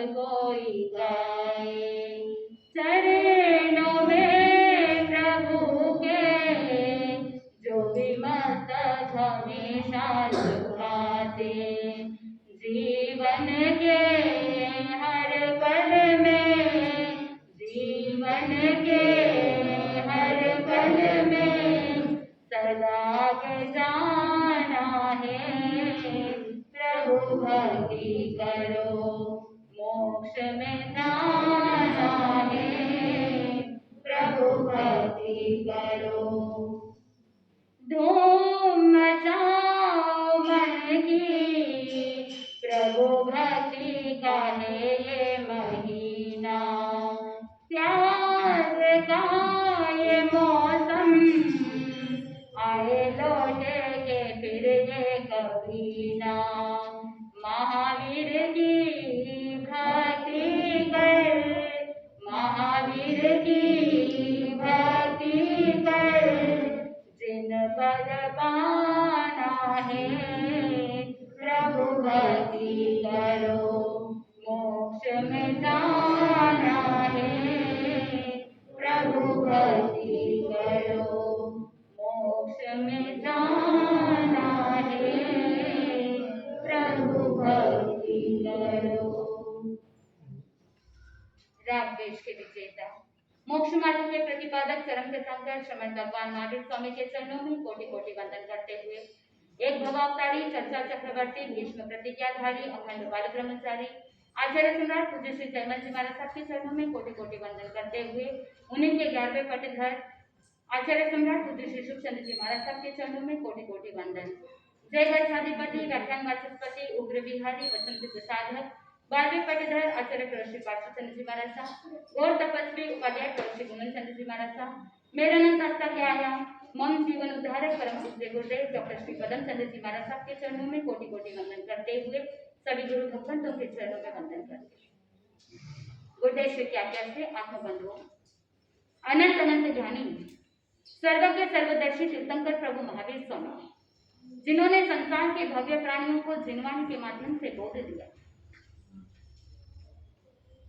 कोई गाए। चरणों में प्रभु के जो भी मस्तक हमेशा झुकाते, जीवन के हर पल में, जीवन के हर पल में सदा के जाना है। प्रभु भक्ति करो मोक्ष में जाना है। प्रभु भक्ति करो। धूम मचाओ मन की, प्रभु भक्ति का है ये महीना। प्यार का ये मौसम आए लौटे के फिर ये कभी ना। महावीर की भक्ति कर, महावीर की भक्ति कर, जिन पद पाना है। प्रभु भक्ति करो मोक्ष में जाना है। प्रभु भक्ति करो मोक्ष में जाना है। प्रभु भक्ति करो। राग देश के विजेता, मोक्ष मार्ग के प्रतिपादक, चरम तीर्थंकर श्रीमद भगवान महावीर स्वामी के चरणों में कोटि कोटि वंदन करते हुए, एक भवावतारी, चर्चा चक्रवर्ती, भीष्म प्रतिज्ञाधारी, अखंड बाल ब्रह्मचारी, आचार्य सम्राट पूज्य श्री जयमल जी महाराज साहब के चरणों में कोटि कोटि वंदन करते हुए, उन्हीं के 11वें पटधर आचार्य सम्राट पूज्य श्री सुखचंद्र जी महाराज साहब के चरणों में कोटि कोटि वंदन। जय गच्छाधिपति, व्याख्यान वाचस्पति, उग्र विहारी, वचन सिद्ध साधक, 12वें पटधर आचार्य श्री पार्श्वचंद्र जी महाराज साहब, गौर तपस्वी उपाध्याय श्री गुणन चंद्र जी महाराज साहब, मेरा अनंत आस्था के आया मम जीवन उद्धारक परम पूज्य गुरुदेव डॉक्टर श्री पदम चंद्र जी महाराज साहब के चरणों में कोटि कोटि वंदन करते हुए, सभी गुरु भक्तों के चरणों में वंदन करते। गुरुदेव श्री की आज्ञा से आत्मबंधुओं, अनंत अनंत ज्ञानी, सर्वज्ञ सर्वदर्शी तीर्थंकर प्रभु महावीर स्वामी, जिन्होंने संसार के भव्य प्राणियों को जिनवाणी के माध्यम से बोध दिया,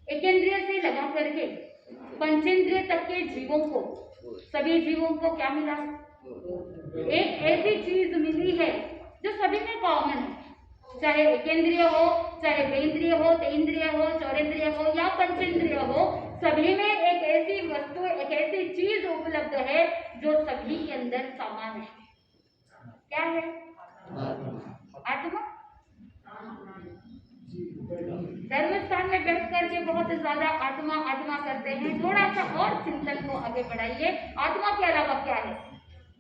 एकेंद्रिय से लगा करके पंचेंद्रिय तक के जीवों को, सभी जीवों को क्या मिला? एक ऐसी चीज मिली है जो सभी में कॉमन है, चाहे एकेंद्रिय हो, चाहे बेंद्रिय हो, तेंद्रिय हो, चौरेंद्रिय हो या पंचेंद्रिय हो, सभी में एक ऐसी वस्तु, एक ऐसी चीज उपलब्ध है जो सभी के अंदर समान है। क्या है? आत्मा। धर्म स्थान में बैठ करके बहुत ज्यादा आत्मा आत्मा करते हैं। थोड़ा सा और चिंतन को आगे बढ़ाइए, आत्मा के अलावा क्या है?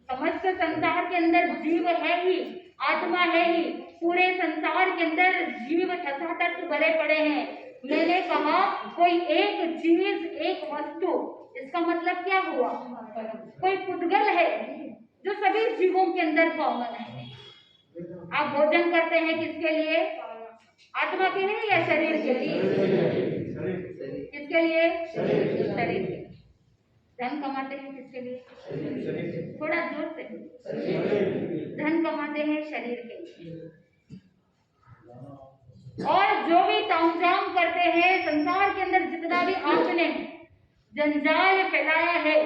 समस्त संसार के अंदर जीव है ही, आत्मा है ही। पूरे संसार के अंदर जीव ठसाठस भरे पड़े हैं। मैंने कहा कोई एक चीज, एक वस्तु, इसका मतलब क्या हुआ? कोई पुद्गल है जो सभी जीवों के अंदर कॉमन है। आप भोजन करते हैं किसके लिए? आत्मा के लिए या शरीर के लिए? किसके लिए? शरीर के। धन कमाते हैं किसके लिए? थोड़ा जोर से। धन कमाते हैं शरीर के लिए। और जो भी तामझाम करते हैं संसार के अंदर, जितना भी आपने जंजाल फैलाया है,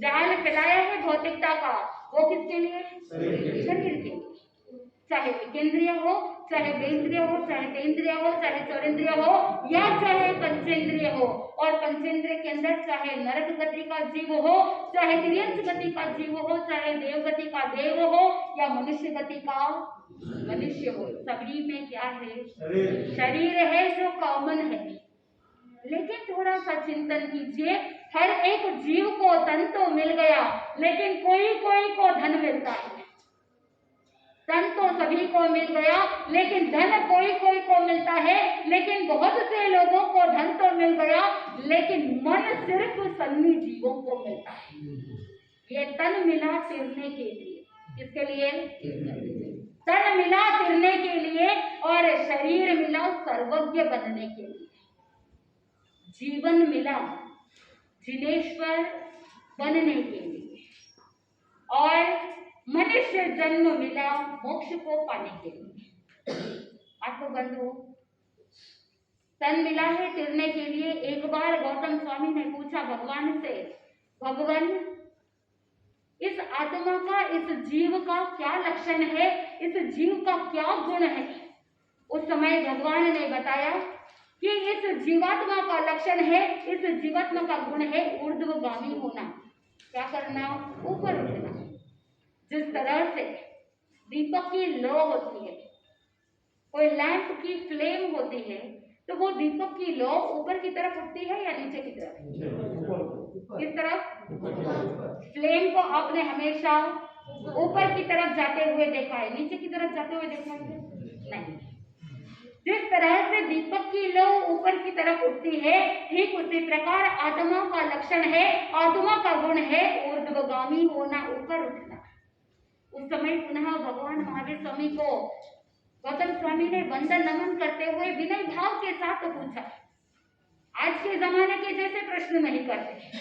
जाल फैलाया है भौतिकता का, वो किसके लिए? शरीर के लिए। चाहे एकेंद्रिय हो, चाहे बेंद्रिय हो, चाहे तेंद्रिय हो, चाहे चौरेंद्रिय हो या चाहे पंचेंद्रिय हो। और पंचेंद्रिय के अंदर चाहे नरक गति का जीव हो, चाहे तिर्यंश गति का जीव हो, चाहे देव गति का देव हो या मनुष्य गति का मनुष्य हो, सभी में क्या है? शरीर है जो कॉमन है। लेकिन थोड़ा सा चिंतन कीजिए, हर एक जीव को धन तो मिल गया, लेकिन कोई कोई को धन मिलता है। धन तो सभी को मिल गया, लेकिन धन कोई कोई को मिलता है। लेकिन बहुत से लोगों को धन तो मिल गया, लेकिन मन सिर्फ सन्नी जीवों को मिलता है। ये तन मिला तिरने के लिए। किसके लिए? तन मिला तिरने के लिए और शरीर मिला सर्वज्ञ बनने के लिए। जीवन मिला जिनेश्वर बनने के लिए और मनुष्य जन्म मिला मोक्ष को पाने के लिए। आपको बंधु, तन मिला है तिरने के लिए। एक बार गौतम स्वामी ने पूछा भगवान से, भगवान इस आत्मा का, इस जीव का क्या लक्षण है, इस जीव का क्या गुण है? उस समय भगवान ने बताया कि इस जीवात्मा का लक्षण है, इस जीवात्मा का गुण है ऊर्ध्वगामी होना। क्या करना? ऊपर उठना। जिस तरह से दीपक की लौ होती है, कोई लैंप की फ्लेम होती है, तो वो दीपक की लौ ऊपर की तरफ उठती है या नीचे की तरफ? किस तरफ? फ्लेम को आपने हमेशा ऊपर की तरफ जाते हुए देखा है, नीचे की तरफ जाते हुए देखा है? नहीं। जिस तरह से दीपक की लौ ऊपर की तरफ उठती है, ठीक उसी प्रकार आत्मा का लक्षण है, आत्मा का गुण है ऊर्ध्वगामी होना, ऊपर उठना। उस समय पुनः भगवान महावीर स्वामी को गौतम स्वामी ने वंदन नमन करते हुए विनय भाव के साथ पूछा। आज के जमाने के जैसे प्रश्न नहीं करते।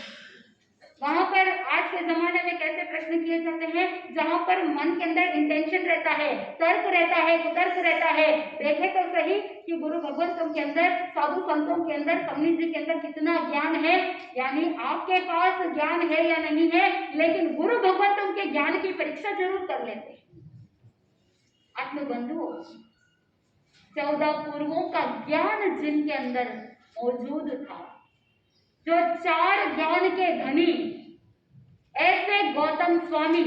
वहां पर आज के जमाने में कैसे प्रश्न किए जाते हैं, जहां पर मन के अंदर इंटेंशन रहता है, तर्क रहता है, कुतर्क रहता है। देखे तो सही कि गुरु भगवंतों के अंदर, साधु संतों के अंदर, स्वामी जी के अंदर कितना ज्ञान है, यानी आपके पास ज्ञान है या नहीं है, लेकिन गुरु भगवंतों के ज्ञान की परीक्षा जरूर कर लेते। आत्मबंधुओं, 14 पूर्वों का ज्ञान जिनके अंदर मौजूद था, जो 4 ज्ञान के धनी, ऐसे गौतम स्वामी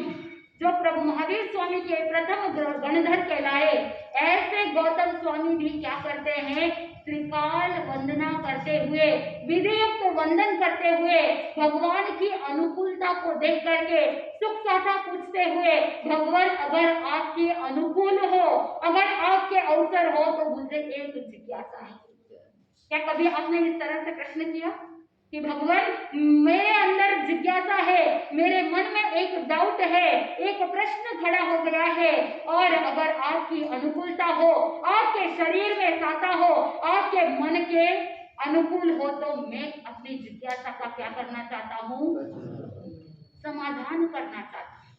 जो प्रभु महावीर स्वामी के प्रथम गणधर कहलाए, ऐसे गौतम स्वामी भी क्या करते हैं? त्रिकाल वंदना करते हुए, विधियुक्त वंदन करते हुए, भगवान की अनुकूलता को देख करके सुख साथा पूछते हुए, भगवान अगर आपके अनुकूल हो, अगर आपके अवसर हो तो मुझे एक जिज्ञासा है। क्या कभी आपने इस तरह से प्रश्न किया कि भगवान मेरे अंदर जिज्ञासा है, मेरे मन में एक डाउट है, एक प्रश्न खड़ा हो गया है, और अगर आपकी अनुकूलता हो, आपके शरीर में साता हो, आपके मन के अनुकूल हो, तो मैं अपनी जिज्ञासा का क्या करना चाहता हूँ? समाधान करना चाहता हूँ।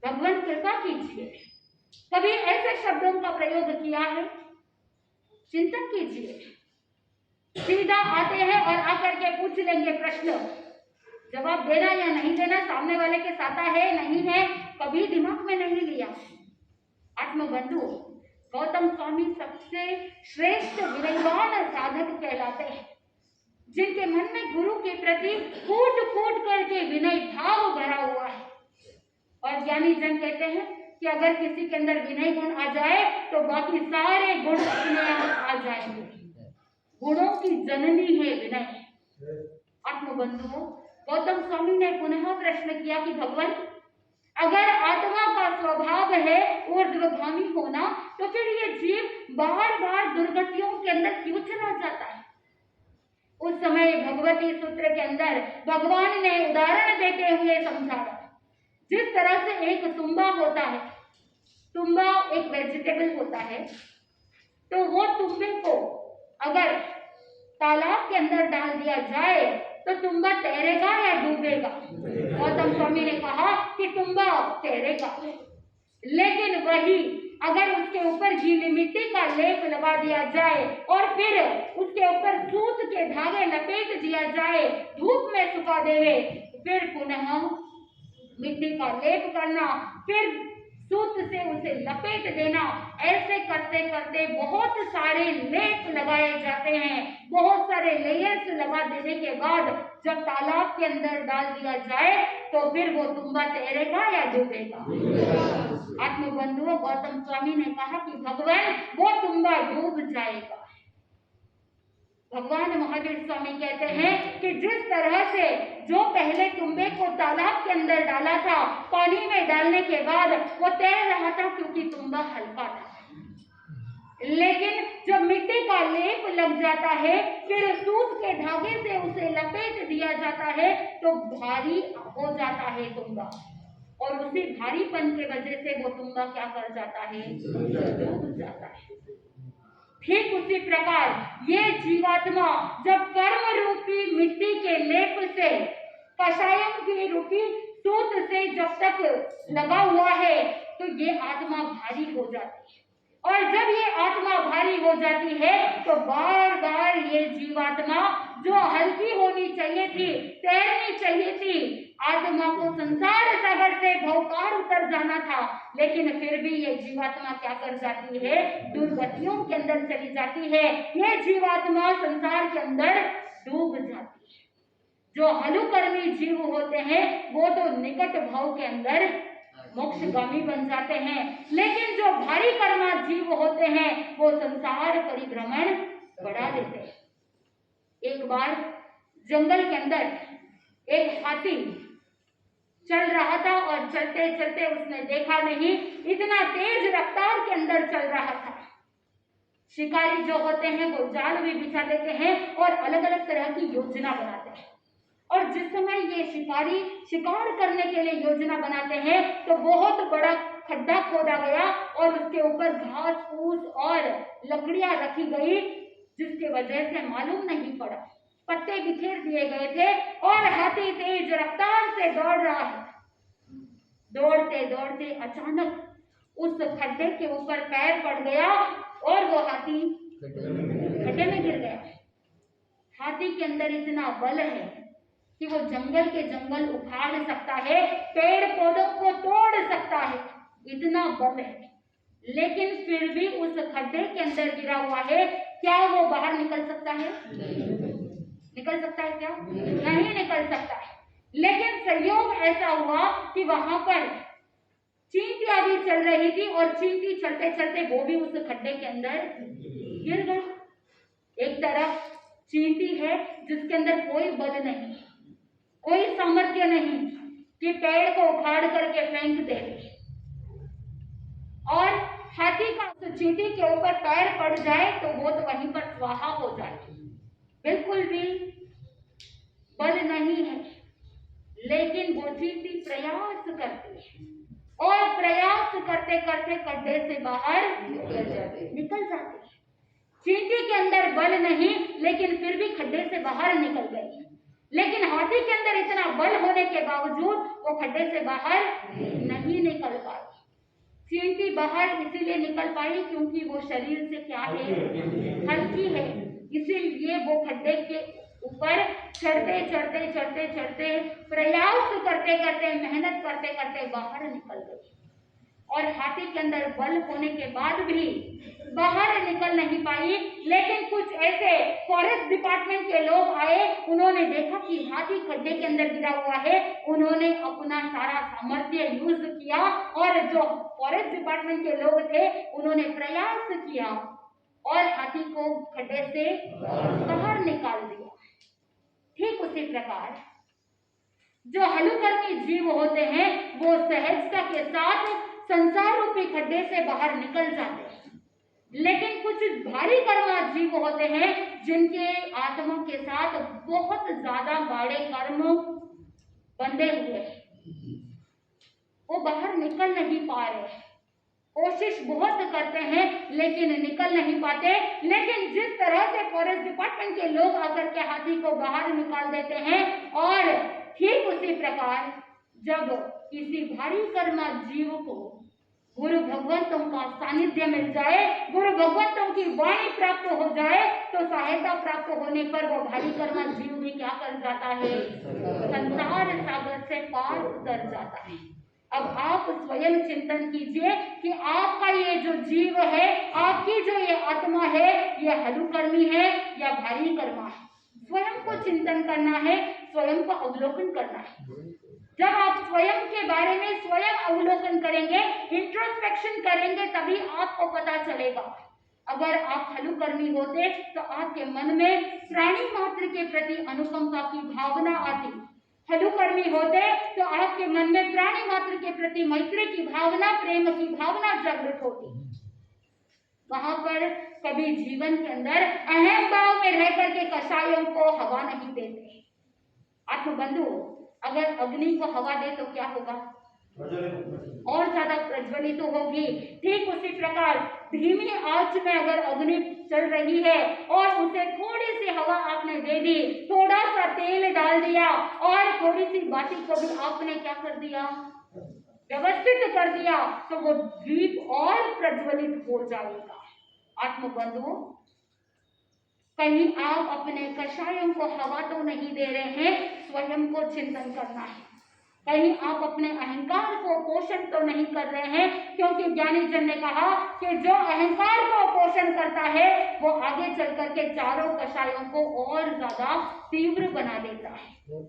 भगवान कृपा कीजिए। कभी ऐसे शब्दों का प्रयोग किया है? चिंतन कीजिए। सीधा आते हैं और आकर के पूछ लेंगे प्रश्न, जवाब देना या नहीं देना, सामने वाले के साथा है नहीं है, कभी दिमाग में नहीं लिया। आत्मबंधु, गौतम स्वामी सबसे श्रेष्ठ विनयवान साधक कहलाते हैं, जिनके मन में गुरु के प्रति कूट कूट करके विनय भाव भरा हुआ है। और ज्ञानी जन कहते हैं कि अगर किसी के अंदर विनय गुण आ जाए तो बाकी सारे गुण अपने आप आ जाएंगे। गुणों की जननी है विनय। आत्मबंधुओं, गौतम स्वामी ने पुनः प्रश्न किया कि भगवान अगर आत्मा का स्वभाव है ऊर्ध्वगामी होना, तो फिर ये जीव बार बार दुर्गतियों के अंदर क्यों चला जाता है? उस समय भगवती सूत्र के अंदर भगवान ने उदाहरण देते हुए समझाया। जिस तरह से एक तुम्बा होता है, तुम्बा एक वेजिटेबल होता है, तो वो तुम्बे को अगर तालाब के अंदर डाल दिया जाए तो तुम्बा तैरेगा या डूबेगा? गौतम स्वामी ने कहा कि तुम्बा तैरेगा। लेकिन वही अगर उसके ऊपर गीली मिट्टी का लेप लगा दिया जाए और फिर उसके ऊपर सूत के धागे लपेट दिया जाए, धूप में सुखा देवे, फिर पुनः मिट्टी का लेप करना, फिर सूत से उसे लपेट देना, ऐसे करते करते बहुत सारे लेप लगाए जाते हैं। बहुत सारे लेयर्स लगा देने के बाद जब तालाब के अंदर डाल दिया जाए तो फिर वो तुम्बा तैरेगा या डूबेगा? आत्मबंधुओं, गौतम स्वामी ने कहा कि भगवान वो तुम्बा डूब जाएगा। भगवान महावीर स्वामी कहते हैं कि जिस तरह से जो पहले तुम्बे को तालाब के अंदर डाला था, पानी में डालने के बाद वो तैर रहा था क्योंकि तुम्बा हल्का था, लेकिन जब मिट्टी का लेप लग जाता है, फिर सूत के धागे से उसे लपेट दिया जाता है तो भारी हो जाता है तुम्बा, और उसी भारीपन के वजह से वो तुम्बा क्या कर जाता है? डूब जाता है। ठीक उसी प्रकार ये जीवात्मा जब कर्म रूपी मिट्टी के लेप से, कषायम की रूपी सूत से जब तक लगा हुआ है, तो ये आत्मा भारी हो जाती है। और जब ये आत्मा भारी हो जाती है तो बार बार ये जीवात्मा जो हल्की होनी चाहिए थी, तैरनी चाहिए थी, आत्मा को संसार सागर से भवकार उतर जाना था, लेकिन फिर भी ये जीवात्मा क्या कर जाती है, दुर्गतियों के अंदर चली जाती है। ये जीवात्मा संसार के अंदर डूब जाती है। जो हलुकर्मी जीव होते हैं वो तो निकट भाव के अंदर मोक्षगामी बन जाते हैं, लेकिन जो भारी कर्मा जीव होते हैं वो संसार परिभ्रमण बढ़ा देते हैं। एक बार जंगल के अंदर एक हाथी चल रहा था और चलते चलते उसने देखा नहीं, इतना तेज रफ्तार के अंदर चल रहा था। शिकारी जो होते हैं वो जाल भी बिछा देते हैं और अलग अलग तरह की योजना बनाते हैं, और जिस समय ये शिकारी शिकार करने के लिए योजना बनाते हैं तो बहुत बड़ा खड्डा खोदा गया और उसके ऊपर घास फूस और लकड़ियां रखी गई, जिसके वजह से मालूम नहीं पड़ा, पत्ते बिखेर दिए गए थे और हाथी तेज रफ्तार से दौड़ रहा है। दौड़ते दौड़ते अचानक उस खड्डे के ऊपर पैर पड़ गया और वो हाथी खड्डे में गिर गया। हाथी के अंदर इतना बल है कि वो जंगल के जंगल उखाड़ सकता है, पेड़ पौधों को तोड़ सकता है, इतना बल है, लेकिन फिर भी उस खड्डे के अंदर गिरा हुआ है। क्या वो बाहर निकल सकता है? निकल सकता है क्या? नहीं निकल सकता है। लेकिन संयोग ऐसा हुआ कि वहां पर चींटियां भी चल रही थी और चींटी चलते चलते वो भी उस खड्डे के अंदर गिर गई। एक तरफ चींटी है जिसके अंदर कोई बल नहीं, कोई सामर्थ्य नहीं कि पेड़ को उखाड़ करके फेंक दे, और हाथी का तो चींटी के ऊपर पैर पड़ जाए तो वो तो वहीं पर स्वाहा हो जाए, बिल्कुल भी बल नहीं है। लेकिन वो चींटी प्रयास करती है और प्रयास करते करते खड्डे से बाहर निकल जाती है। चींटी के अंदर बल नहीं, लेकिन फिर भी खड्डे से बाहर निकल गई। लेकिन हाथी के अंदर इतना बल होने के बावजूद वो खड्डे से बाहर नहीं निकल पाई। चींटी बाहर इसीलिए निकल पाई क्योंकि वो शरीर से क्या है, हल्की है, इसीलिए वो खड्डे के ऊपर चढ़ते चढ़ते चढ़ते चढ़ते प्रयास करते करते मेहनत करते करते बाहर निकल गई। और हाथी के अंदर बल होने के बाद भी बाहर निकल नहीं पाई। लेकिन कुछ ऐसे फॉरेस्ट डिपार्टमेंट के लोग आए, उन्होंने देखा कि हाथी खड्डे के अंदर गिरा हुआ है, उन्होंने अपना सारा सामर्थ्य यूज किया और जो फॉरेस्ट डिपार्टमेंट के लोग थे उन्होंने प्रयास किया और हाथी को खड्डे से बाहर निकाल दिया। ठीक उसी प्रकार जो हलुकर्मी जीव होते हैं वो सहजता के साथ संसार रूपी खड्डे से बाहर निकल जाते हैं, लेकिन कुछ भारी कर्मा जीव होते हैं जिनके आत्मा के साथ बहुत ज्यादा गाढ़े कर्म बंधे हुए हैं, वो बाहर निकल नहीं पा रहे, कोशिश बहुत करते हैं लेकिन निकल नहीं पाते। लेकिन जिस तरह से फॉरेस्ट डिपार्टमेंट के लोग आकर के हाथी को बाहर निकाल देते हैं, और ठीक उसी प्रकार जब किसी भारी कर्मा जीव को गुरु भगवंतों का सानिध्य मिल जाए, गुरु भगवंतों की वाणी प्राप्त हो जाए, तो सहायता प्राप्त होने पर वो भारी कर्मा जीव भी क्या कर जाता है, संसार सागर से पार उतर जाता है। अब आप स्वयं चिंतन कीजिए कि आपका ये जो जीव है, आपकी जो ये आत्मा है, ये हलुकर्मी है या भारी कर्मा है। स्वयं को चिंतन करना है, स्वयं को अवलोकन करना है। जब आप स्वयं के बारे में स्वयं अवलोकन करेंगे, इंट्रोस्पेक्शन करेंगे, तभी आपको पता चलेगा। अगर आप हलुकर्मी होते तो आपके मन में प्राणी मात्र के प्रति अनुकंपा की भावना आती, हलुकर्मी होते तो आपके मन में प्राणी मात्र के प्रति मैत्री की भावना, प्रेम की भावना जागृत होती। वहां पर कभी जीवन के अंदर अहम भाव में रह करके कसायों को हवा नहीं देते। आत्मबंधु अगर अग्नि को हवा दे तो क्या होगा, और ज्यादा प्रज्वलित तो होगी। ठीक उसी प्रकार धीमी आंच में अगर अग्नि चल रही है और उसे थोड़ी सी हवा आपने दे दी, थोड़ा सा तेल डाल दिया और थोड़ी सी बाती को भी आपने क्या कर दिया, व्यवस्थित कर दिया तो वो दीप और प्रज्वलित हो जाएगा। आत्मबंधुओं, कहीं आप अपने कषायों को हवा तो नहीं दे रहे हैं, स्वयं को चिंतन करना है। कहीं आप अपने अहंकार को पोषण तो नहीं कर रहे हैं, क्योंकि ज्ञानी जन ने कहा कि जो अहंकार को पोषण करता है वो आगे चल करके चारों कषायों को और ज्यादा तीव्र बना देता है।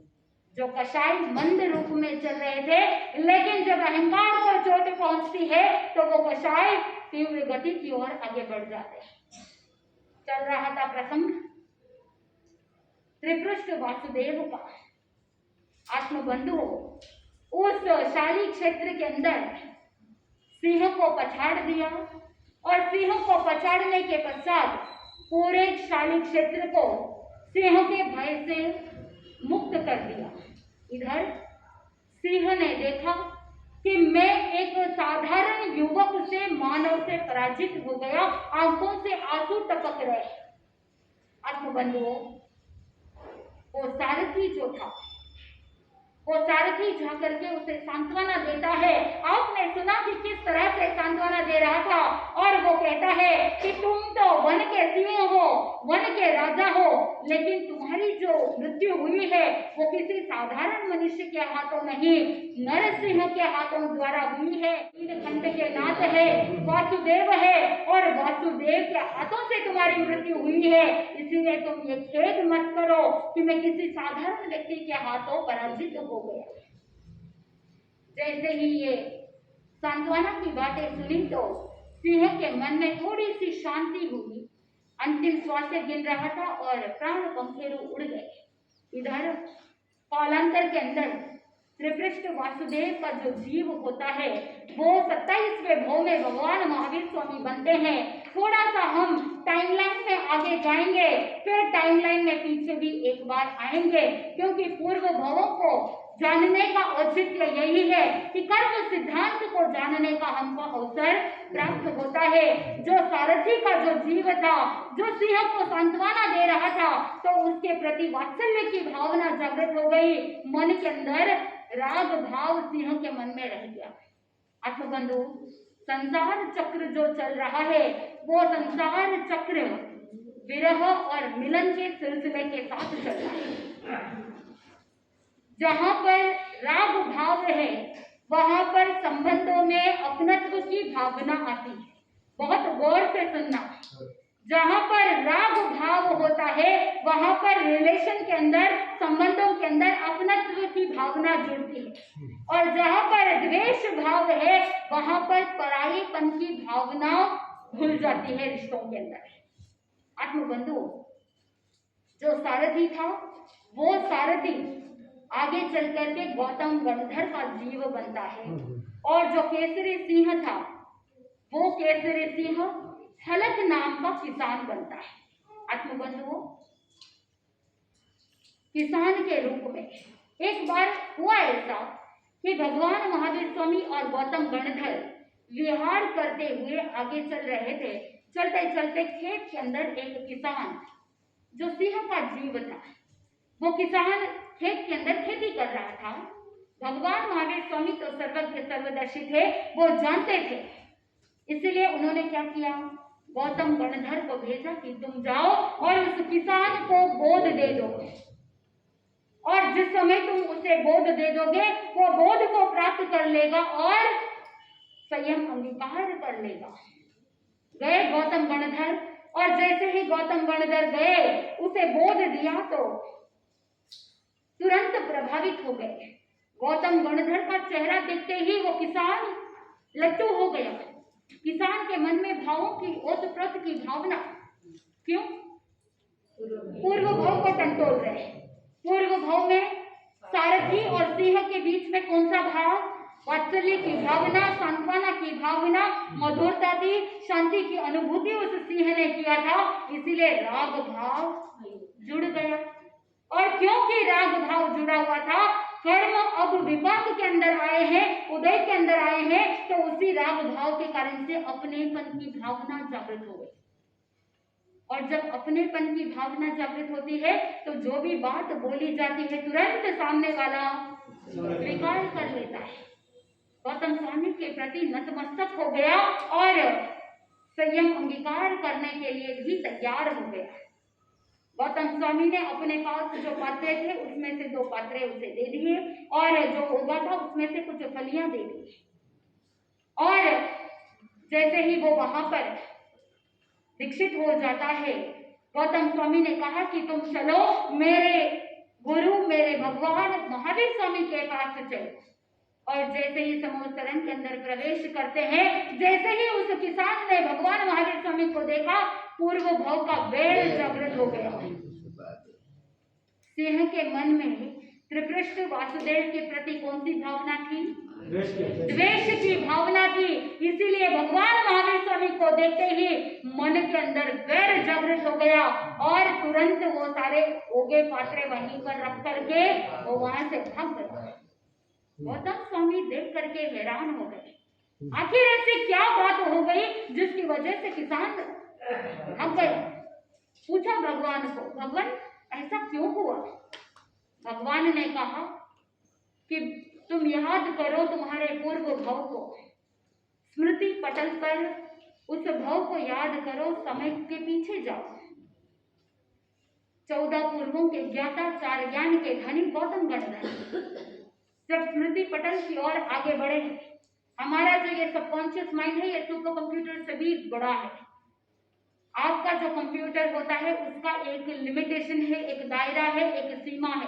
जो कषाय मंद रूप में चल रहे थे, लेकिन जब अहंकार को चोट पहुंचती है तो वो कषाय तीव्र गति की ओर आगे बढ़ जाते हैं। चल रहा था प्रसंग त्रिपृष्ठ वासुदेव का। आत्मबंधुओं, उस शाली क्षेत्र के अंदर सिंह को पछाड़ दिया और सिंह को पछाड़ने के पश्चात पूरे शाली क्षेत्र को सिंह के भय से मुक्त कर दिया। इधर सिंह ने देखा कि मैं एक साधारण युवक से, मानव से पराजित हो गया, आंखों से आंसू टपक रहे। आत्मबंधुओं, वो सारथी जो था, वो सारथी जा करके उसे सांत्वना देता है। आपने सुना कि किस तरह से सांत्वना दे रहा था, और वो कहता है कि तुम तो वन के सिंह हो, वन के राजा हो, लेकिन तुम्हारी जो मृत्यु हुई है वो किसी साधारण मनुष्य के हाथों नहीं, नरसिंह के हाथों द्वारा हुई है। नीलकंठ के नाथ है, वासुदेव है, और वासुदेव के हाथों से तुम्हारी मृत्यु हुई है। इसीलिए तुम ये खेद मत करो कि मैं किसी साधारण व्यक्ति के हाथों पराजित हो गया। जैसे ही ये सांत्वना की बातें सुनी तो सिंह के मन में थोड़ी सी शांति हुई। अंतिम श्वास गिन रहा था और प्राण पंखेरु उड़ गए। इधर कालांतर के अंदर त्रिपृष्ठ वासुदेव का जो जीव होता है वो 27वें भव में भगवान महावीर स्वामी बनते हैं। थोड़ा सा हम टाइमलाइन में आगे जाएंगे, फिर टाइमलाइन में पीछे भी एक बार आएंगे, क्योंकि पूर्व भवों को जानने का औचित्य यही है कि कर्म सिद्धांत को जानने का हमको अवसर प्राप्त होता है। जो सारथी का जो जीव था, जो सिंह को सांत्वना दे रहा था, तो उसके प्रति वात्सल्य की भावना जागृत हो गई। मन के अंदर राग भाव सिंह के मन में रह गया। आत्मबंधु, संसार चक्र जो चल रहा है वो संसार चक्र विरह और मिलन के सिलसिले के साथ चल रहा है। जहाँ पर राग भाव है वहां पर संबंधों में अपनत्व की भावना आती है। बहुत गौर से सुनना। जहाँ पर राग भाव होता है वहां पर रिलेशन के अंदर, संबंधों के अंदर अपनत्व की भावना जुड़ती है, और जहाँ पर द्वेष भाव है वहां पर पराईपन की भावना घुल जाती है रिश्तों के अंदर। आत्मबंधु, जो सारथी था वो सारथी आगे चल करके गौतम गणधर का जीव बनता है, और जो केसरी सिंह था वो केसरी सिंह हलक नाम का किसान बनता है। आत्मबंधुओं, किसान के रूप में एक बार हुआ ऐसा कि भगवान महावीर स्वामी और गौतम गणधर विहार करते हुए आगे चल रहे थे। चलते चलते खेत के अंदर एक किसान जो सिंह का जीव था, वो किसान खेत के अंदर खेती कर रहा था। भगवान महावीर स्वामी तो सर्वज्ञ सर्वदर्शी थे, वो जानते थे, इसलिए उन्होंने क्या किया, गौतम गणधर को भेजा कि तुम जाओ और उस किसान को गोद दे दो, और जिस समय तुम उसे गोद दे दोगे वो गोद को प्राप्त कर लेगा और संयम अंगीकार कर लेगा। गए गौतम गणधर, और जैसे ही गौतम गणधर गए उसे गोद दिया तो तुरंत प्रभावित हो गए। गौतम गणधर का चेहरा देखते ही वो किसान लट्टू हो गया। किसान के मन में भावों की ओतप्रोत की भावना, क्यों? पूर्व भाव को टंटोल रहे। पूर्व भाव में सारथी और सिंह के बीच में कौन सा भाव? वात्सल्य की भावना, सांत्वना की भावना, मधुरता की, शांति की अनुभूति उस सिंह ने किया था, इसीलिए राग भाव जुड़ गया। और क्योंकि राग भाव जुड़ा हुआ था, कर्म अब विपाक के अंदर आए हैं, उदय के अंदर आए हैं, तो उसी राग भाव के कारण से अपनेपन की भावना जागृत हो गई। और जब अपनेपन की भावना जागृत होती है तो जो भी बात बोली जाती है तुरंत सामने वाला स्वीकार कर लेता है। गौतम स्वामी के प्रति नतमस्तक हो गया और संयम अंगीकार करने के लिए भी तैयार हो गया। गौतम स्वामी ने अपने पास जो पात्रे थे उसमें से 2 पात्रे उसे दे दिए और जो होगा था उसमें से कुछ फलियां दे दी। और जैसे ही वो वहां पर दीक्षित हो जाता है, गौतम स्वामी ने कहा कि तुम चलो मेरे गुरु, मेरे भगवान महावीर स्वामी के पास चलो। और जैसे ही समूह शरण के अंदर प्रवेश करते हैं, जैसे ही उस किसान ने भगवान महावीर स्वामी को देखा, पूर्व भाव का वेल जागृत हो गया। सिंह के मन में त्रिपृष्ठ वासुदेव के प्रति कौन सी भावना थी? द्वेष की भावना थी। इसीलिए भगवान महावीर स्वामी को देखते ही मन के अंदर वैर जागृत हो गया और तुरंत वो सारे ओगे पात्रे वहीं पर रख करके वो वहां से भाग गए। गौतम स्वामी देख करके हैरान हो गए, आखिर ऐसी क्या बात हो गई जिसकी वजह से किसान भाग गए। पूछा भगवान को, भगवान ऐसा क्यों हुआ? भगवान ने कहा कि तुम याद करो तुम्हारे पूर्व भव को, स्मृति पटल पर उस भव को याद करो, समय के पीछे जाओ। 14 पूर्वों के ज्ञाता, 4 ज्ञान के धनी गौतम गणधर जब स्मृति पटल की ओर आगे बढ़े, हमारा जो ये सबकॉन्शियस माइंड है ये सुपर कंप्यूटर से भी बड़ा है। आपका जो कंप्यूटर होता है उसका एक लिमिटेशन है, एक दायरा है, एक सीमा है।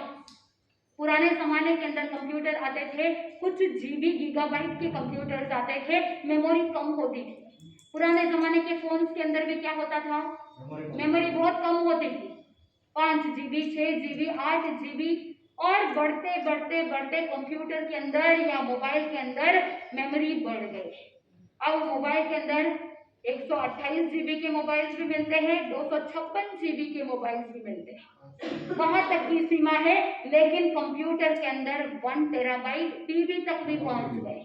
पुराने जमाने के अंदर कंप्यूटर आते थे, कुछ जीबी गीगाबाइट के कंप्यूटर्स आते थे, मेमोरी कम होती थी। पुराने जमाने के फोन्स के अंदर भी क्या होता था? मेमोरी बहुत कम होती थी, 5 GB, 6 GB, 8 GB, और बढ़ते बढ़ते बढ़ते कंप्यूटर के अंदर या मोबाइल के अंदर मेमोरी बढ़ गई। अब मोबाइल के अंदर 128 GB के मोबाइल्स भी मिलते हैं, 256 GB के मोबाइल्स भी मिलते हैं, वहां तक की सीमा है। लेकिन कंप्यूटर के अंदर 1 टेराबाइट टीबी तक भी पहुंच गए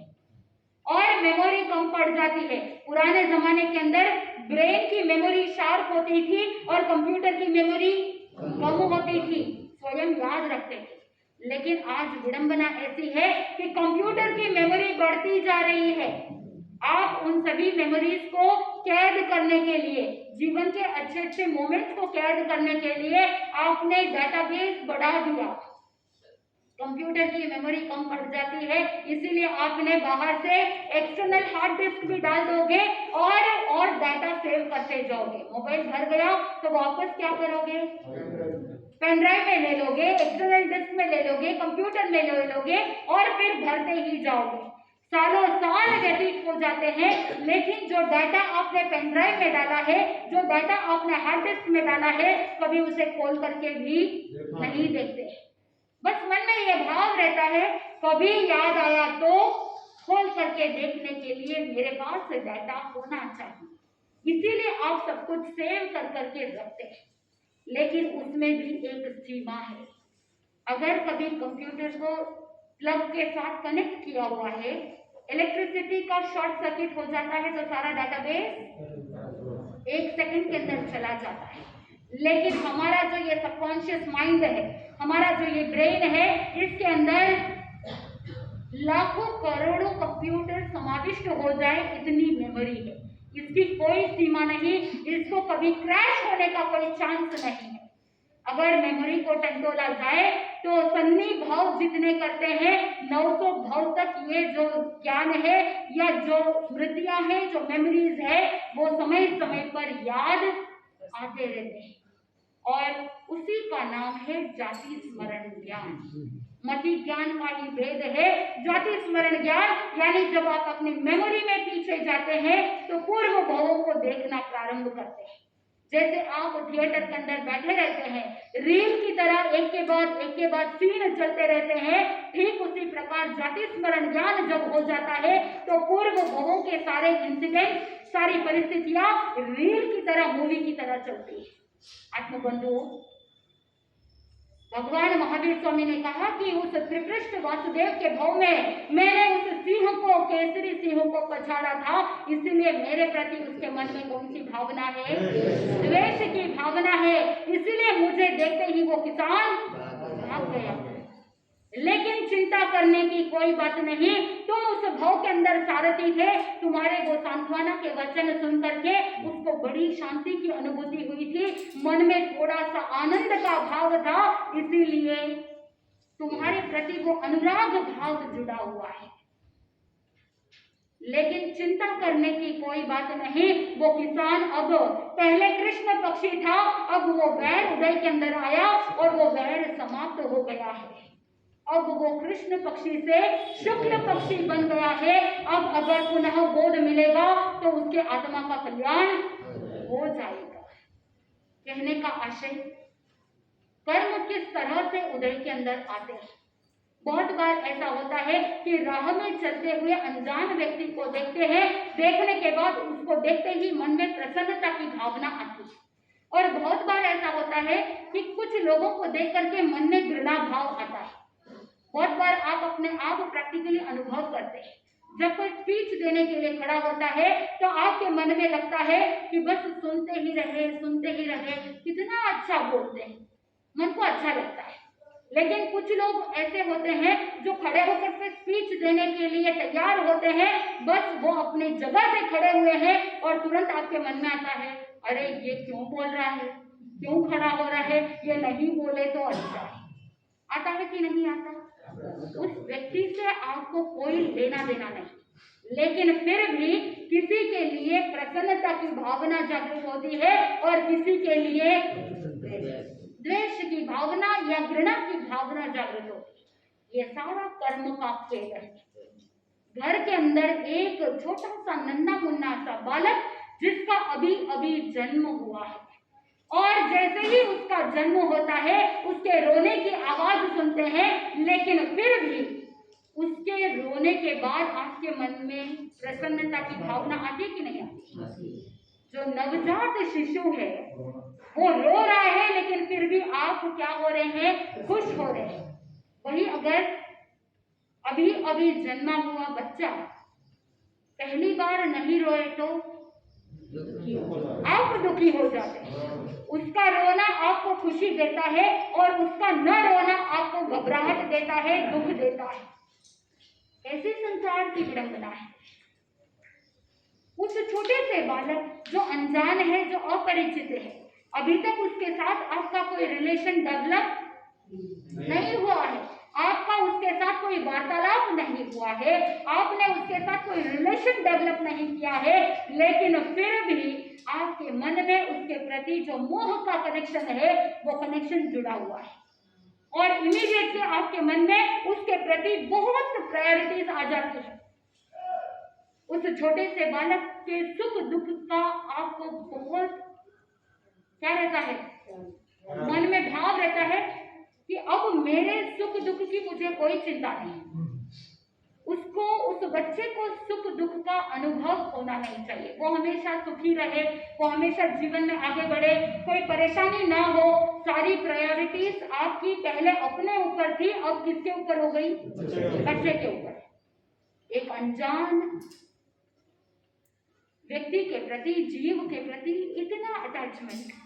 और मेमोरी कम पड़ जाती है। पुराने जमाने के अंदर ब्रेन की मेमोरी शार्प होती थी और कंप्यूटर की मेमोरी कम होती थी, स्वयं याद रखते थे। लेकिन आज विडंबना ऐसी है कि कंप्यूटर की मेमोरी बढ़ती जा रही है। आप उन सभी मेमोरीज को कैद करने के लिए, जीवन के अच्छे अच्छे मोमेंट्स को कैद करने के लिए आपने डेटाबेस बढ़ा दिया। कंप्यूटर की मेमोरी कम पड़ जाती है, इसीलिए आपने बाहर से एक्सटर्नल हार्ड डिस्क भी डाल दोगे और डाटा सेव करते जाओगे। मोबाइल भर गया तो वापस क्या करोगे? पेन ड्राइव में ले लोगे, एक्सटर्नल डिस्क में ले लोगे, कंप्यूटर में ले लोगे और फिर भरते ही जाओगे। सालों साल व्यतीत हो जाते हैं, लेकिन जो डाटा आपने पेन ड्राइव में डाला है, जो डाटा आपने हार्ड डिस्क में डाला है, कभी उसे खोल करके भी नहीं देखते। बस मन में यह भाव रहता है, कभी याद आया तो खोल करके देखने के लिए मेरे पास डाटा होना चाहिए। इसीलिए आप सब कुछ सेव कर करके रखते हैं, लेकिन उसमें भी एक सीमा है। अगर कभी कंप्यूटर को प्लग के साथ कनेक्ट किया हुआ है, इलेक्ट्रिसिटी का शॉर्ट सर्किट हो जाता है तो सारा डाटाबेस 1 सेकंड के अंदर चला जाता है। लेकिन हमारा जो ये सबकॉन्शियस माइंड है, हमारा जो ये ब्रेन है, इसके अंदर लाखों करोड़ों कंप्यूटर समाविष्ट हो जाए इतनी मेमोरी है। इसकी कोई सीमा नहीं, इसको कभी क्रैश होने का कोई चांस नहीं है। अगर मेमोरी को टंटोला जाए तो सन्नी भाव जितने करते हैं 900 भाव तक ये जो ज्ञान है या जो स्मृतियां हैं, जो मेमोरीज है, वो समय समय पर याद आते रहते हैं। और उसी का नाम है जाति स्मरण ज्ञान। मति ज्ञान का ही भेद है जाति स्मरण ज्ञान। यानी जब आप अपनी मेमोरी में पीछे जाते हैं तो पूर्व भावों को देखना प्रारंभ करते हैं। जैसे आप थिएटर के अंदर बैठे रहते हैं, रील की तरह एक के बाद सीन चलते रहते हैं, ठीक उसी प्रकार जाति स्मरण ज्ञान जब हो जाता है तो पूर्व भावों के सारे इंसिडेंट, सारी परिस्थितियां रील की तरह, मूवी की तरह चलती है। आत्मबंधुओं, भगवान महावीर स्वामी ने कहा कि उस त्रिपृष्ठ वासुदेव के भाव में मैंने उस सिंह को, केसरी सिंह को पछाड़ा था, इसलिए मेरे प्रति उसके मन में कौन सी भावना है? द्वेष की भावना है। इसलिए मुझे देखते ही वो किसान भाग गया। लेकिन चिंता करने की कोई बात नहीं, तुम उस भाव के अंदर सारथी थे। तुम्हारे वो सांत्वना के वचन सुन करके उसको बड़ी शांति की अनुभूति हुई थी, मन में थोड़ा सा आनंद का भाव था, इसीलिए तुम्हारे प्रति वो अनुराग भाव जुड़ा हुआ है। लेकिन चिंता करने की कोई बात नहीं, वो किसान अब पहले कृष्ण पक्षी था, अब वो वैर उदय के अंदर आया और वो वैर समाप्त हो गया है। अब वो कृष्ण पक्षी से शुक्ल पक्षी बन गया है। अब अगर पुनः बोध मिलेगा तो उसके आत्मा का कल्याण हो जाएगा। कहने का आशय, कर्म किस तरह से उदय के अंदर आते हैं। बहुत बार ऐसा होता है कि राह में चलते हुए अनजान व्यक्ति को देखते हैं, देखने के बाद उसको देखते ही मन में प्रसन्नता की भावना आती है, और बहुत बार ऐसा होता है कि कुछ लोगों को देख करके मन में घृणा भाव आता है। बहुत बार आप अपने आप प्रैक्टिकली अनुभव करते हैं, जब कोई स्पीच देने के लिए खड़ा होता है तो आपके मन में लगता है कि बस सुनते ही रहे, कितना अच्छा बोलते हैं, मन को अच्छा लगता है। लेकिन कुछ लोग ऐसे होते हैं जो खड़े होकर के स्पीच देने के लिए तैयार होते हैं, बस वो अपनी जगह से खड़े हुए हैं और तुरंत आपके मन में आता है, अरे ये क्यों बोल रहा है, क्यों खड़ा हो रहा है, ये नहीं बोले तो अच्छा है। आता है कि नहीं आता? उस व्यक्ति से आपको कोई लेना देना नहीं, लेकिन फिर भी किसी के लिए प्रसन्नता की भावना जागृत होती है और किसी के लिए द्वेष की भावना या घृणा की भावना जागृत होती है। ये सारा कर्म का खेल है। घर के अंदर एक छोटा सा नन्हा मुन्ना सा बालक जिसका अभी अभी जन्म हुआ है, और जैसे ही उसका जन्म होता है उसके रोने की आवाज सुनते हैं, लेकिन फिर भी उसके रोने के बाद आपके मन में प्रसन्नता की भावना आती कि नहीं आती? जो नवजात शिशु है वो रो रहा है, लेकिन फिर भी आप क्या हो रहे हैं, खुश हो रहे हैं। वही अगर अभी अभी जन्मा हुआ बच्चा पहली बार नहीं रोए तो आप दुखी हो जाते हैं। उसका रोना आपको खुशी देता है और उसका न रोना आपको घबराहट देता है, दुख देता है। ऐसी संसार की विडंबना है। उस छोटे से बालक जो अनजान है, जो अपरिचित है, अभी तक उसके साथ आपका कोई रिलेशन डेवलप नहीं हुआ है, आपका उसके साथ कोई वार्तालाप नहीं हुआ है, आपने उसके साथ कोई रिलेशन डेवलप नहीं किया है, लेकिन फिर भी आपके मन में उसके प्रति जो मोह का कनेक्शन है वो कनेक्शन जुड़ा हुआ है, और इमीडिएटली आपके मन में उसके प्रति बहुत प्रायोरिटीज आ जाती है। उस छोटे से बालक के सुख दुख का आपको बहुत क्या रहता है, मन में भाव रहता है कि अब मेरे सुख दुख की मुझे कोई चिंता नहीं। उसको, उस बच्चे को सुख दुख का अनुभव होना नहीं चाहिए। वो हमेशा सुखी रहे, वो हमेशा जीवन में आगे बढ़े, कोई परेशानी ना हो। सारी प्रायोरिटीज आपकी पहले अपने ऊपर थी, अब किसके ऊपर हो गई? बच्चे के ऊपर। एक अनजान व्यक्ति के प्रति, जीव के प्रति इतना अटैचमेंट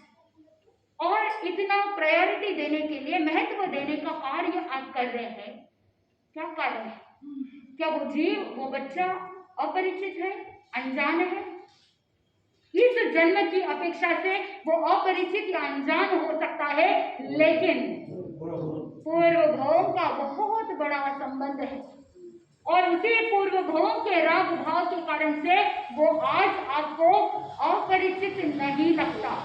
और इतना प्रायोरिटी देने के लिए, महत्व देने का कार्य आप कर रहे हैं, क्या कार्य है? क्या वो जीव, वो बच्चा अपरिचित है, अनजान है? इस जन्म की अपेक्षा से वो अपरिचित या अनजान हो सकता है, लेकिन पूर्व भाव का बहुत बड़ा संबंध है, और उसी पूर्व भाव के राग भाव के कारण से वो आज आपको अपरिचित नहीं लगता।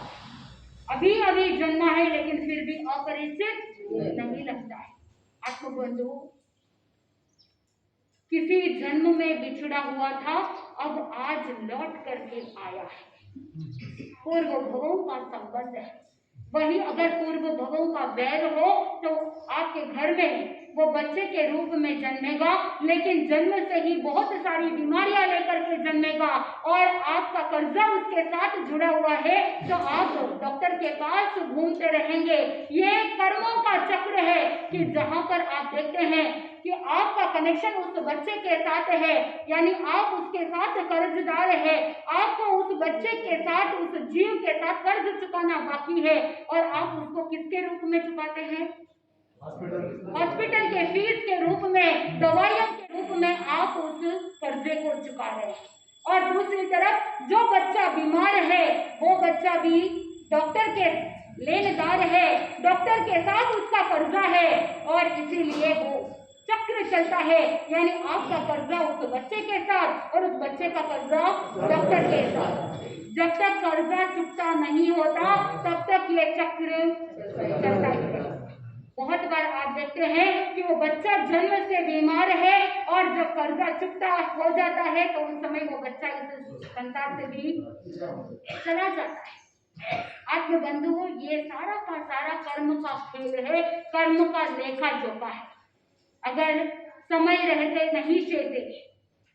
अभी अभी जन्मा है लेकिन फिर भी अपरिचित नहीं लगता है। आत्मबंधु किसी जन्म में बिछड़ा हुआ था, अब आज लौट करके आया है। पूर्व भवों का संबंध है। वही अगर पूर्व भवों का वैर हो तो आपके घर में वो बच्चे के रूप में जन्मेगा, लेकिन जन्म से ही बहुत सारी बीमारियां लेकर के जन्मेगा, और आपका कर्जा उसके साथ जुड़ा हुआ है, तो आप डॉक्टर के पास घूमते रहेंगे। ये कर्मों का चक्र है कि जहां पर आप देखते हैं कि आपका कनेक्शन उस बच्चे के साथ है, यानी आप उसके साथ कर्जदार है, आपको उस बच्चे के साथ, उस जीव के साथ कर्ज चुकाना बाकी है, और आप उसको किसके रूप में चुकाते हैं? हॉस्पिटल के फीस के रूप में, दवाइयों के रूप में आप उस कर्जे को चुका रहे हैं। और दूसरी तरफ जो बच्चा बीमार है वो बच्चा भी डॉक्टर के लेनदार है, डॉक्टर के साथ उसका कर्जा है और इसीलिए वो चक्र चलता है, यानी आपका कर्जा उस बच्चे के साथ और उस बच्चे का कर्जा डॉक्टर के साथ। जब तक कर्जा चुकता नहीं होता तब तक ये चक्र चलता है। बहुत बार आप देखते हैं कि वो बच्चा जन्म से बीमार है और जब कर्जा चुकता हो जाता है तो उस समय वो बच्चा इस संसार से भी चला जाता है। आत्म बंधुओं, ये सारा का सारा कर्म का खेल है, कर्म का लेखा जोखा है। अगर समय रहते नहीं चेते,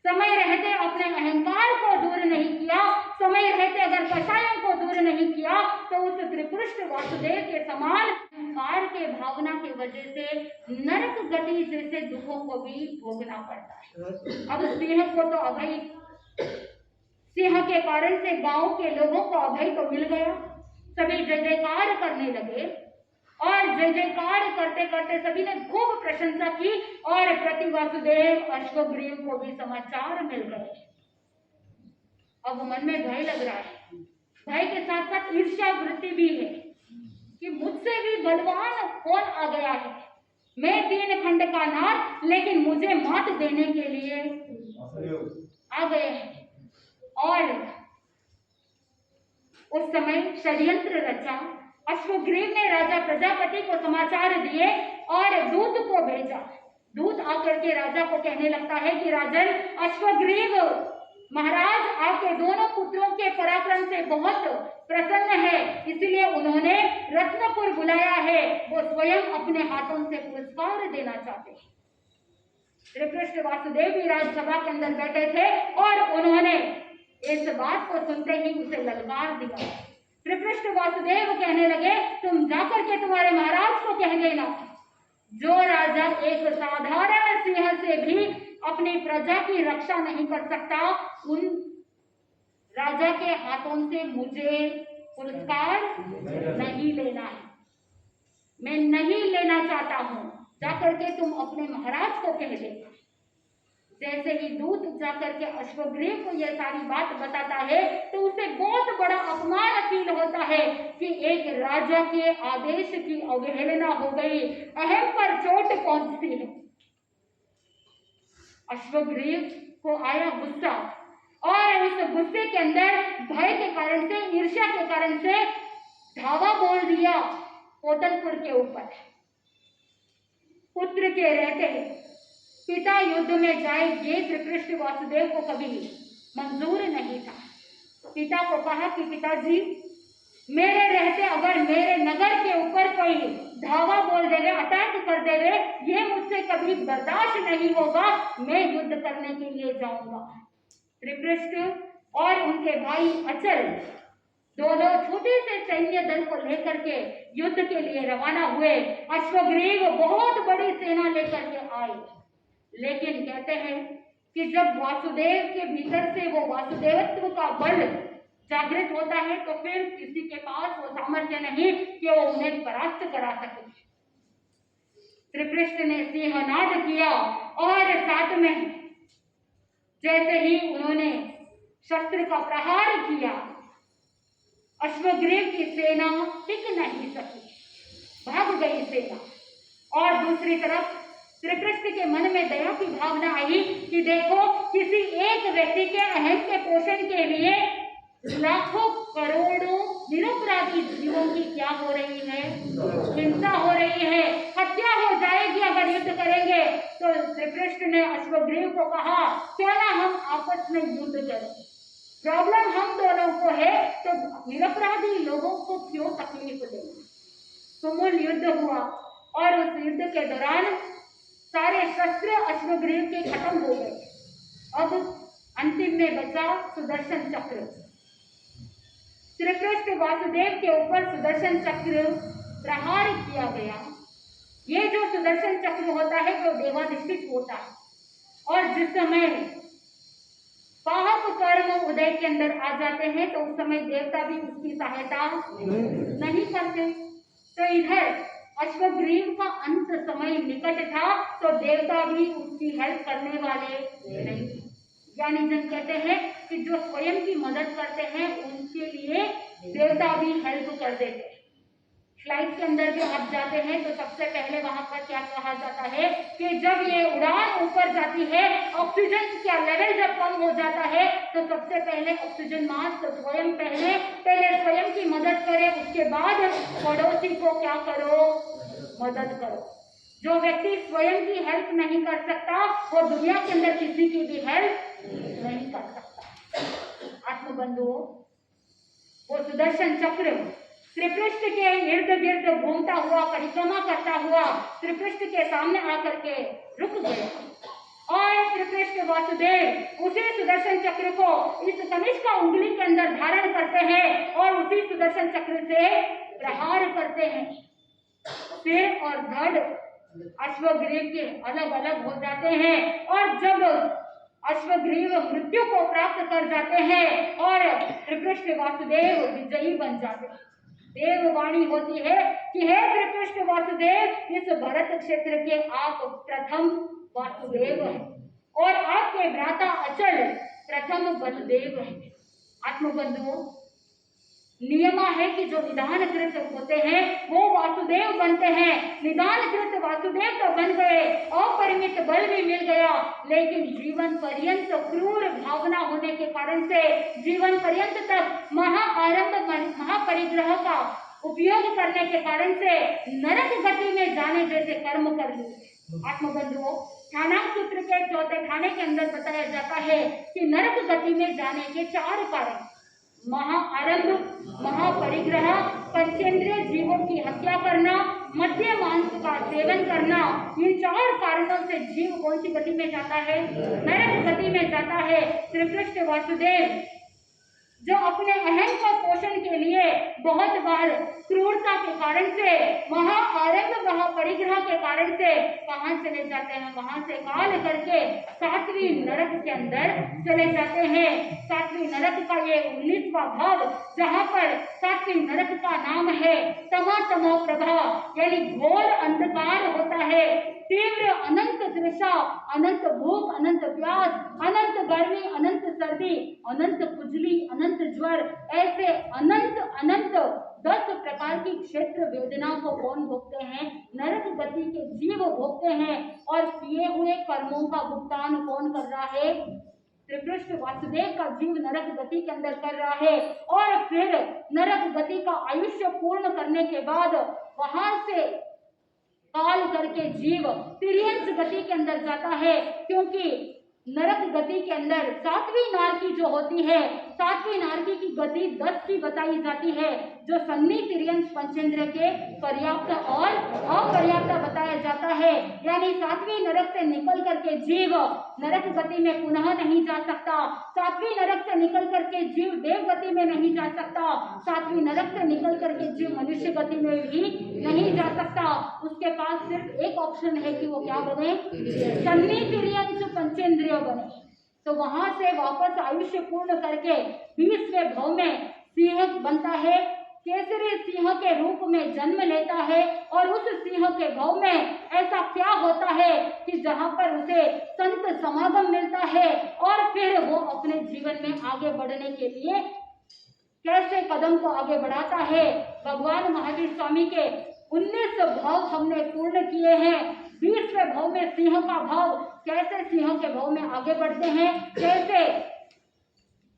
समय रहते अपने अहंकार को दूर नहीं किया, समय रहते अगर कषायों को दूर नहीं किया तो उस त्रिपुरुष वासुदेव के समान अहंकार के भावना की वजह से नरक गति जैसे दुखों को भी भोगना पड़ता है। अब सिंह को तो अभय, सिंह के कारण से गांव के लोगों को अभय तो मिल गया, सभी जय जयकार करने लगे और जय जयकार करते करते सभी ने खूब प्रशंसा की और प्रति वासुदेव अश्वग्रीव को भी समाचार मिल गए। अब मन में भय लग रहा है, भय के साथ साथ ईर्ष्या वृत्ति भी है कि मुझसे भी बलवान कौन आ गया है, मैं 3 खंड का नाथ, लेकिन मुझे मात देने के लिए आ गए हैं। और उस समय षड्यंत्र रचा, अश्वग्रीव ने राजा प्रजापति को समाचार दिए और दूत को भेजा। दूत आकर के राजा को कहने लगता है कि राजन, अश्वग्रीव महाराज आपके दोनों पुत्रों के पराक्रम से बहुत प्रसन्न है, इसलिए उन्होंने रत्नपुर बुलाया है, वो स्वयं अपने हाथों से पुरस्कार देना चाहते हैं। श्री कृष्ण वासुदेव भी राजसभा के अंदर बैठे थे और उन्होंने इस बात को सुनते ही उसे ललकार दिया। श्री कृष्ण वासुदेव कहने लगे, तुम जाकर के तुम्हारे महाराज को कह देना, जो राजा एक साधारण सिंह से भी अपनी प्रजा की रक्षा नहीं कर सकता, उन राजा के हाथों से मुझे पुरस्कार नहीं लेना है, मैं नहीं लेना चाहता हूं, जाकर के तुम अपने महाराज को कह देना। जैसे ही दूत जाकर के अश्वग्रीव को यह सारी बात बताता है तो उसे बहुत बड़ा अपमान फील होता है कि एक राजा के आदेश की अवहेलना हो गई, अहम पर चोट पहुंचती है। अश्वग्रीव को आया गुस्सा और उस गुस्से के अंदर भय के कारण से, ईर्ष्या के कारण से धावा बोल दिया पोतनपुर के ऊपर। पुत्र के रहते पिता युद्ध में जाए, ये श्री कृष्ण वासुदेव को कभी मंजूर नहीं था। पिता को कहा कि पिताजी, मेरे रहते अगर मेरे नगर के ऊपर कोई धावा बोल देवे, अटैक कर देवे, ये मुझसे कभी बर्दाश्त नहीं होगा, मैं युद्ध करने के लिए जाऊंगा। श्री कृष्ण और उनके भाई अचल दोनों छोटे से सैन्य दल को लेकर के युद्ध के लिए रवाना हुए। अश्वग्रीव बहुत बड़ी सेना लेकर के आए, लेकिन कहते हैं कि जब वासुदेव के भीतर से वो वासुदेवत्व का बल जागृत होता है तो फिर किसी के पास वो सामर्थ्य नहीं कि वो उन्हें परास्त करा सके। श्री कृष्ण ने सिंहनाद किया और साथ में जैसे ही उन्होंने शस्त्र का प्रहार किया, अश्वग्रीव की सेना टिक नहीं सकी, भाग गई सेना। और दूसरी तरफ श्री कृष्ण के मन में दया की भावना आई कि देखो, किसी एक व्यक्ति के अहम के पोषण के लिए लाखों करोड़ों निरपराधी जीवों की क्या हो रही है, हिंसा हो रही है, हत्या हो जाएगी अगर युद्ध करेंगे। तो श्री कृष्ण ने अश्वग्रीव को कहा, क्या ना हम आपस में युद्ध करें, प्रॉब्लम हम दोनों को है, तो निरपराधी लोगों को क्यों तकलीफ देना। तुमुल युद्ध हुआ और उस युद्ध के दौरान सारे शस्त्र अश्वग्रीव के खत्म हो गए। अब अंतिम में बचा सुदर्शन चक्र। श्री कृष्ण वासुदेव के ऊपर सुदर्शन चक्र प्रहार किया गया। ये जो सुदर्शन चक्र होता है वो देवाधिष्ठित होता है और जिस समय पाप कर्म उदय के अंदर आ जाते हैं तो उस समय देवता भी उसकी सहायता नहीं करते। तो इधर अश्वग्रीव का अंत समय निकट था, तो देवता भी उसकी हेल्प करने वाले नहीं। ज्ञानी जन कहते हैं कि जो स्वयं की मदद करते हैं उनके लिए देवता भी हेल्प कर देते हैं। फ्लाइट के अंदर भी आप जाते हैं तो सबसे पहले वहां पर क्या कहा जाता है कि जब ये उड़ान ऊपर जाती है, ऑक्सीजन का लेवल जब कम हो जाता है, तो सबसे पहले ऑक्सीजन मास्क स्वयं पहले स्वयं की मदद करें, उसके बाद पड़ोसी को क्या करो, मदद करो। जो व्यक्ति स्वयं की हेल्प नहीं कर सकता वो दुनिया के अंदर किसी की भी हेल्प नहीं कर सकता। आत्मबंधुओं, वो सुदर्शन चक्र त्रिपृष्ठ के इर्द गिर्द घूमता हुआ, परिक्रमा करता हुआ त्रिपृष्ठ के सामने आकर के रुक गया और त्रिपृष्ठ वासुदेव उसी सुदर्शन चक्र को इस कनिष्क उंगली के अंदर धारण करते हैं और उसी सुदर्शन चक्र से प्रहार करते हैं। सिर और धड़ अश्वग्रीव के अलग अलग हो जाते हैं और जब अश्वग्रीव मृत्यु को प्राप्त कर जाते हैं और त्रिपृष्ठ वासुदेव विजयी बन जाते हैं। देववाणी होती है कि हे त्रिपृष्ठ वासुदेव, इस भरत क्षेत्र के आप प्रथम वासुदेव हैं और आपके भ्राता अचल प्रथम बलदेव हैं। आत्मबंधुओं, नियम है कि जो निदानकृत होते हैं वो वासुदेव बनते हैं। निदानकृत वासुदेव तो बन गए, अपरिमित बल भी मिल गया, लेकिन जीवन पर्यंत क्रूर भावना होने के कारण से जीवन पर्यंत तक महापरिग्रह का उपयोग करने के कारण से नरक गति में जाने जैसे कर्म कर लिए। आत्मबंधुओं, ठाणाक सूत्र के चौथे खाने के अंदर बताया जाता है कि नरक गति में जाने के 4 कारण: महाआरंभ, महापरिग्रह, पंचेंद्रिय जीवों की हत्या करना, मध्य मांस का सेवन करना। इन 4 कारणों से जीव कौन सी गति में जाता है? नरक गति में जाता है। त्रिपृष्ठ वासुदेव जो अपने अहम का पोषण के लिए बहुत बार क्रूरता के कारण से, महाआरंभ महापरिग्रह के कारण से कहाँ चले जाते हैं? वहां से काल करके 7वीं नरक के अंदर चले जाते हैं। 7वीं नरक का ये 19वां भाव, जहाँ पर 7वीं नरक का नाम है तमो प्रभा, यानी घोर अंधकार होता है। तीव्र अनंत तृषा, अनंत भूख, अनंत प्यास, अनंत गर्मी, अनंत सर्दी, अनंत खुजली, अनंत ज्वर, ऐसे अनंत 10 प्रकार की क्षेत्र वेदनाओं को कौन भोगते हैं? नरक गति के जीव भोगते हैं। और किए हुए कर्मों का भुगतान कौन कर रहा है? त्रिपृष्ठ वासुदेव का जीव नरक गति के अंदर कर रहा है। और फिर नरक गति का आयुष्य पूर्ण करने के बाद वहां से काल करके जीव तिर्यंस गति के अंदर जाता है, क्योंकि नरक गति के अंदर 7वीं नारकी जो होती है, 7वीं नारकी की गति 10 की बताई जाती है, जो सन्नी तिर्यंस पंचेंद्र के पर्याप्त और अपर्याप्त बताया जाता है। यानी 7वीं नरक से निकल करके जीव नरक गति में पुनः नहीं जा सकता। 7वीं नरक से निकल करके जीव देव गति में नहीं जा सकता। 7वीं नरक से निकल करके जीव मनुष्य गति में भी नहीं जा सकता। उसके पास सिर्फ एक ऑप्शन है कि वो क्या बने? सन्नी तिर्यंस पंचेंद्रिय बने। तो वहां से वापस आयुष्य पूर्ण करके 20वें भाव में सिंह बनता है, केसरी सिंह के रूप में जन्म लेता है। और उस सिंह के भाव में ऐसा क्या होता है कि जहां पर उसे संत समागम मिलता है और फिर वो अपने जीवन में आगे बढ़ने के लिए कैसे कदम को आगे बढ़ाता है। भगवान महावीर स्वामी के 19 भाव हमने पूर्ण किए हैं। 20वें भाव में सिंह का भाव, कैसे सिंह के भाव में आगे बढ़ते हैं, कैसे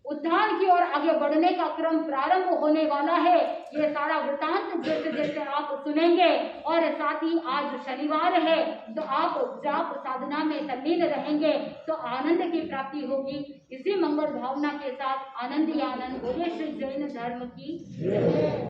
उद्धान की ओर आगे बढ़ने का क्रम प्रारंभ होने वाला है, ये सारा वृतांत जैसे जैसे आप सुनेंगे। और साथ ही आज शनिवार है तो आप जाप साधना में तल्लीन रहेंगे तो आनंद की प्राप्ति होगी। इसी मंगल भावना के साथ आनंद ही आनंद। बोले श्री जैन धर्म की।